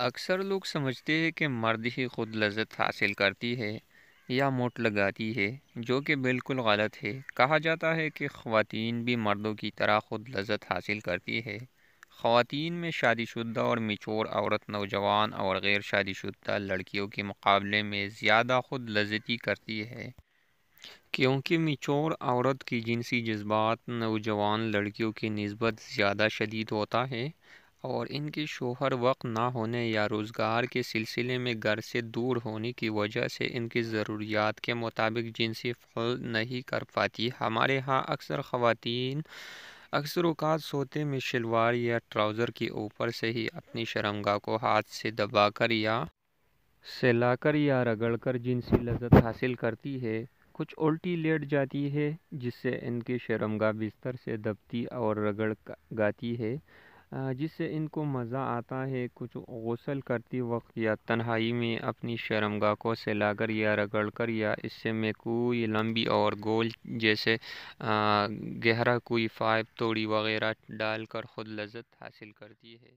اکثر لوگ سمجھتے ہیں کہ مرد ہی خود لذت حاصل کرتی ہے یا موت لگاتی ہے، جو کہ بالکل غلط ہے۔ کہا جاتا ہے کہ خواتین بھی مردوں کی طرح خود لذت حاصل کرتی ہے۔ خواتین میں شادی شدہ اور میچور عورت نوجوان اور غیر شادی شدہ لڑکیوں کے مقابلے میں زیادہ خود لذتی کرتی ہے، کیونکہ میچور عورت کی جنسی جذبات نوجوان لڑکیوں کی نسبت زیادہ شدید ہوتا ہے، اور ان کے شوہر وقت نہ ہونے یا روزگار کے سلسلے میں گھر سے دور ہونے کی وجہ سے ان کی ضروریات کے مطابق جنسی فعل نہیں کر پاتی۔ ہمارے ہاں اکثر خواتین اکثر اوقات سوتے میں شلوار یا ٹراؤزر کے اوپر سے ہی اپنی شرمگاہ کو ہاتھ سے دبا کر یا سلا کر یا رگڑ کر جنسی لذت حاصل کرتی ہے۔ کچھ الٹی لیٹ جاتی ہے، جس سے ان کی شرمگاہ بستر سے دبتی اور رگڑ گاتی ہے، جس سے ان کو مزہ آتا ہے۔ کچھ غسل کرتی وقت یا تنہائی میں اپنی شرمگاہ کو سلا کر یا رگڑ کر یا اس میں کوئی لمبی اور گول جیسے گہرا کوئی پائپ توڑی وغیرہ ڈال کر خود لذت حاصل کرتی ہے۔